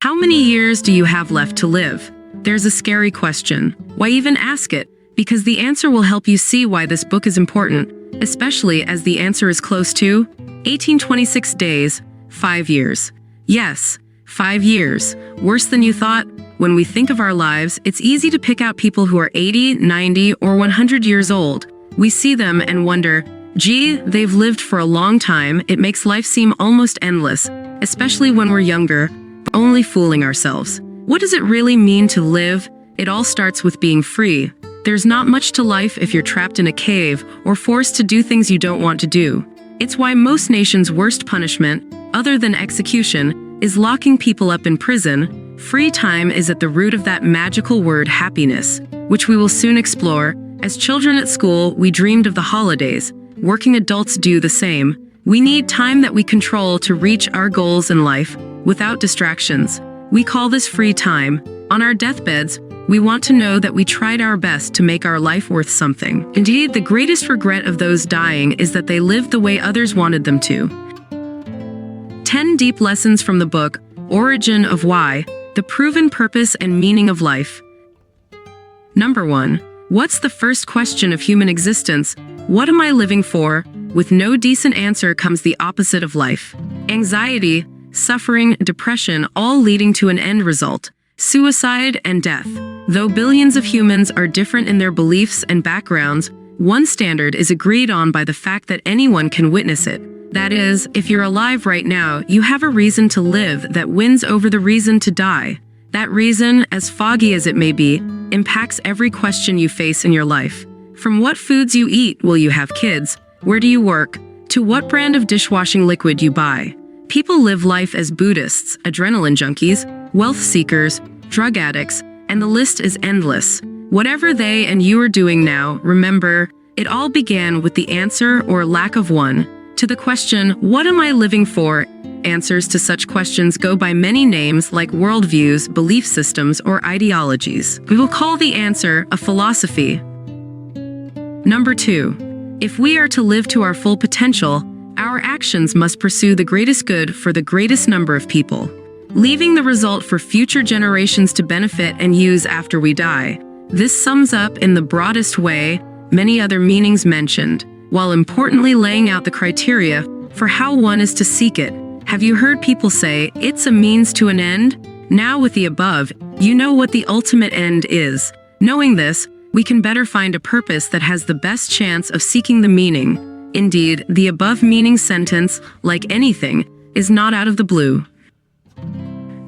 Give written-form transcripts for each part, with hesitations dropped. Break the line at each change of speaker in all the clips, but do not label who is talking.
How many years do you have left to live? There's a scary question. Why even ask it? Because the answer will help you see why this book is important, especially as the answer is close to 1826 days, 5 years. Yes, 5 years. Worse than you thought? When we think of our lives, it's easy to pick out people who are 80, 90, or 100 years old. We see them and wonder, gee, they've lived for a long time. It makes life seem almost endless, especially when we're younger, but only fooling ourselves. What does it really mean to live? It all starts with being free. There's not much to life if you're trapped in a cave or forced to do things you don't want to do. It's why most nations' worst punishment, other than execution, is locking people up in prison. Free time is at the root of that magical word happiness, which we will soon explore. As children at school, we dreamed of the holidays. Working adults do the same. We need time that we control to reach our goals in life, without distractions. We call this free time. On our deathbeds, we want to know that we tried our best to make our life worth something. Indeed, the greatest regret of those dying is that they lived the way others wanted them to. 10 deep lessons from the book, Origin of Why, the proven purpose and meaning of life. Number 1. What's the first question of human existence? What am I living for? With no decent answer comes the opposite of life. Anxiety, suffering, depression, all leading to an end result, suicide and death. Though billions of humans are different in their beliefs and backgrounds, one standard is agreed on by the fact that anyone can witness it. That is, if you're alive right now, you have a reason to live that wins over the reason to die. That reason, as foggy as it may be, impacts every question you face in your life. From what foods you eat, will you have kids? Where do you work? To what brand of dishwashing liquid you buy. People live life as Buddhists, adrenaline junkies, wealth seekers, drug addicts, and the list is endless. Whatever they and you are doing now, remember, it all began with the answer or lack of one. To the question, what am I living for? Answers to such questions go by many names like worldviews, belief systems, or ideologies. We will call the answer a philosophy. Number 2. If we are to live to our full potential, our actions must pursue the greatest good for the greatest number of people, leaving the result for future generations to benefit and use after we die. This sums up in the broadest way many other meanings mentioned, while importantly laying out the criteria for how one is to seek it. Have you heard people say, it's a means to an end? Now with the above, you know what the ultimate end is. Knowing this, we can better find a purpose that has the best chance of seeking the meaning. Indeed, the above meaning sentence, like anything, is not out of the blue.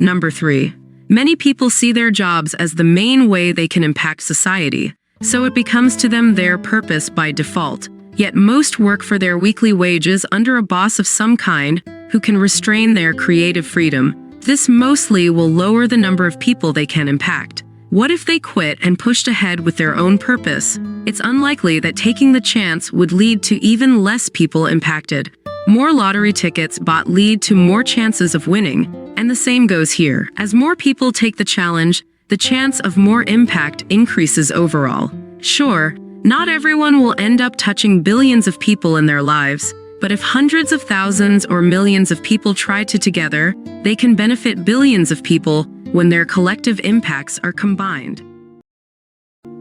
Number 3. Many people see their jobs as the main way they can impact society, so it becomes to them their purpose by default. Yet most work for their weekly wages under a boss of some kind who can restrain their creative freedom. This mostly will lower the number of people they can impact. What if they quit and pushed ahead with their own purpose? It's unlikely that taking the chance would lead to even less people impacted. More lottery tickets bought lead to more chances of winning, and the same goes here. As more people take the challenge, the chance of more impact increases overall. Sure, not everyone will end up touching billions of people in their lives, but if hundreds of thousands or millions of people try to together, they can benefit billions of people when their collective impacts are combined.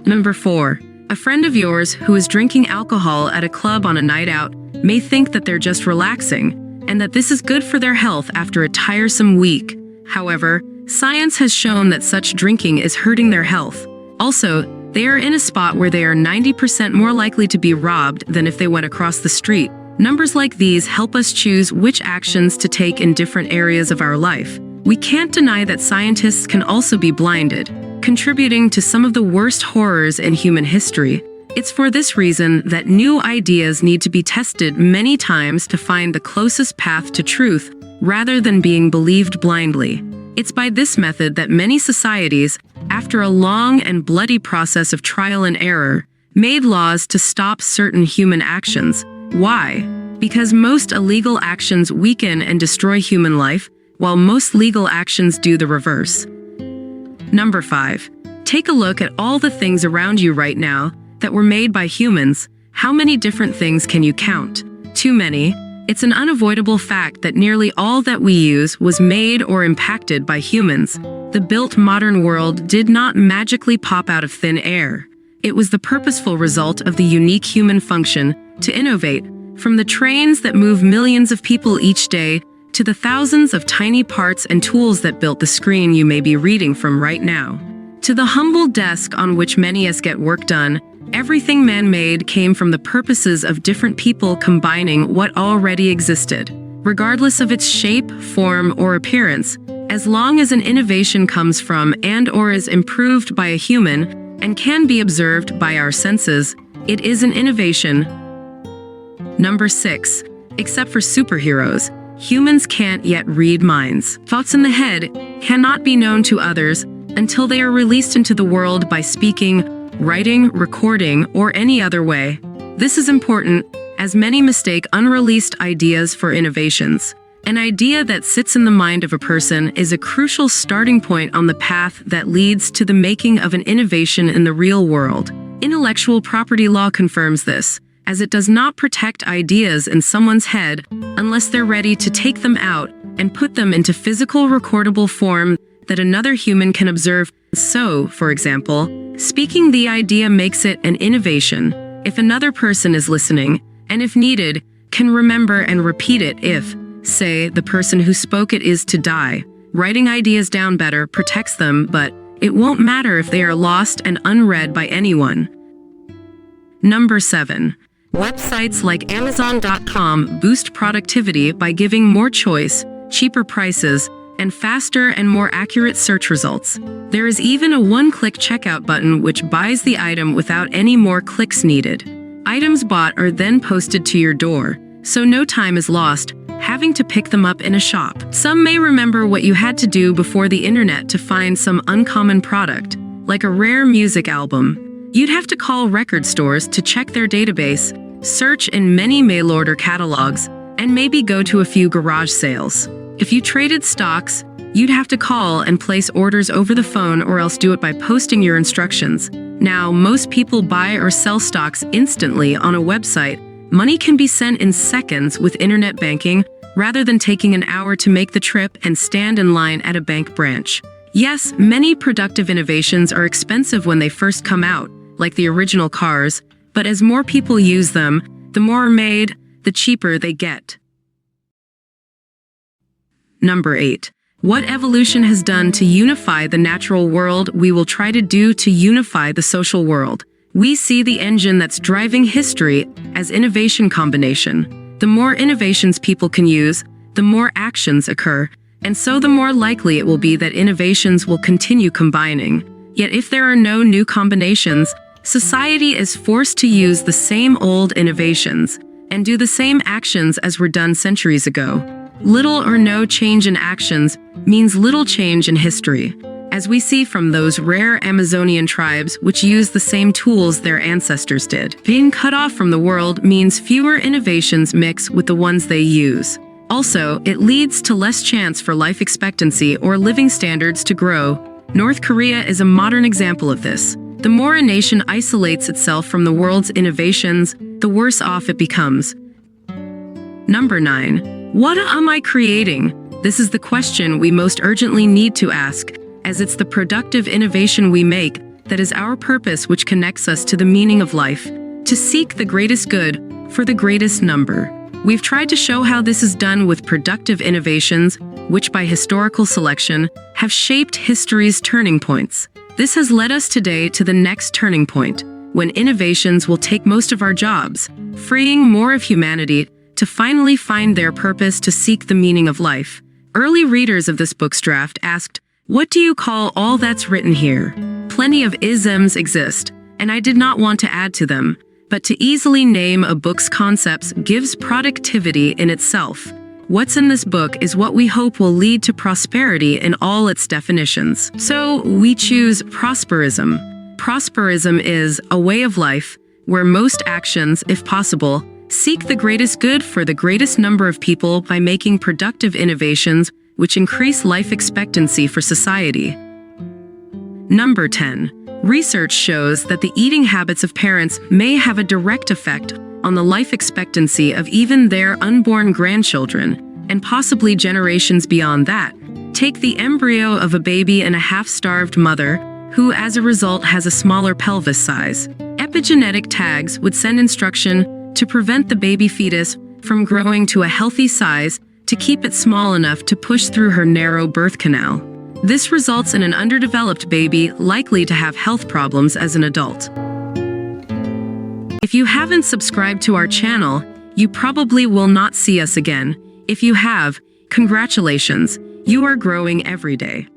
Number 4. A friend of yours who is drinking alcohol at a club on a night out may think that they're just relaxing, and that this is good for their health after a tiresome week. However, science has shown that such drinking is hurting their health. Also, they are in a spot where they are 90% more likely to be robbed than if they went across the street. Numbers like these help us choose which actions to take in different areas of our life. We can't deny that scientists can also be blinded, contributing to some of the worst horrors in human history. It's for this reason that new ideas need to be tested many times to find the closest path to truth, rather than being believed blindly. It's by this method that many societies, after a long and bloody process of trial and error, made laws to stop certain human actions. Why? Because most illegal actions weaken and destroy human life, while most legal actions do the reverse. Number 5. Take a look at all the things around you right now that were made by humans. How many different things can you count? Too many. It's an unavoidable fact that nearly all that we use was made or impacted by humans. The built modern world did not magically pop out of thin air. It was the purposeful result of the unique human function to innovate, from the trains that move millions of people each day to the thousands of tiny parts and tools that built the screen you may be reading from right now. To the humble desk on which many of us get work done, everything man-made came from the purposes of different people combining what already existed. Regardless of its shape, form, or appearance, as long as an innovation comes from and/or is improved by a human and can be observed by our senses, it is an innovation. Number 6. Except for superheroes, humans can't yet read minds. Thoughts in the head cannot be known to others until they are released into the world by speaking, writing, recording, or any other way. This is important, as many mistake unreleased ideas for innovations. An idea that sits in the mind of a person is a crucial starting point on the path that leads to the making of an innovation in the real world. Intellectual property law confirms this, as it does not protect ideas in someone's head unless they're ready to take them out and put them into physical recordable form that another human can observe. So, for example, speaking the idea makes it an innovation if another person is listening, and if needed, can remember and repeat it if, say, the person who spoke it is to die. Writing ideas down better protects them, but it won't matter if they are lost and unread by anyone. Number 7. Websites like Amazon.com boost productivity by giving more choice, cheaper prices, and faster and more accurate search results. There is even a one-click checkout button which buys the item without any more clicks needed. Items bought are then posted to your door, so no time is lost having to pick them up in a shop. Some may remember what you had to do before the internet to find some uncommon product, like a rare music album. You'd have to call record stores to check their database, search in many mail-order catalogs, and maybe go to a few garage sales. If you traded stocks, you'd have to call and place orders over the phone or else do it by posting your instructions. Now, most people buy or sell stocks instantly on a website. Money can be sent in seconds with internet banking, rather than taking an hour to make the trip and stand in line at a bank branch. Yes, many productive innovations are expensive when they first come out, like the original cars, but as more people use them, the more are made, the cheaper they get. Number 8. What evolution has done to unify the natural world, we will try to do to unify the social world. We see the engine that's driving history as innovation combination. The more innovations people can use, the more actions occur, and so the more likely it will be that innovations will continue combining. Yet if there are no new combinations, society is forced to use the same old innovations and do the same actions as were done centuries ago. Little or no change in actions means little change in history, as we see from those rare Amazonian tribes which use the same tools their ancestors did. Being cut off from the world means fewer innovations mix with the ones they use. Also, it leads to less chance for life expectancy or living standards to grow. North Korea is a modern example of this. The more a nation isolates itself from the world's innovations, the worse off it becomes. Number 9. What am I creating? This is the question we most urgently need to ask, as it's the productive innovation we make that is our purpose, which connects us to the meaning of life, to seek the greatest good for the greatest number. We've tried to show how this is done with productive innovations, which by historical selection have shaped history's turning points. This has led us today to the next turning point, when innovations will take most of our jobs, freeing more of humanity to finally find their purpose to seek the meaning of life. Early readers of this book's draft asked, "What do you call all that's written here?" Plenty of isms exist, and I did not want to add to them, but to easily name a book's concepts gives productivity in itself. What's in this book is what we hope will lead to prosperity in all its definitions. So we choose prosperism. Prosperism is a way of life where most actions, if possible, seek the greatest good for the greatest number of people by making productive innovations which increase life expectancy for society. Number 10. Research shows that the eating habits of parents may have a direct effect on the life expectancy of even their unborn grandchildren, and possibly generations beyond that. Take the embryo of a baby in a half-starved mother, who as a result has a smaller pelvis size. Epigenetic tags would send instruction to prevent the baby fetus from growing to a healthy size to keep it small enough to push through her narrow birth canal. This results in an underdeveloped baby likely to have health problems as an adult. If you haven't subscribed to our channel, you probably will not see us again. If you have, congratulations, you are growing every day.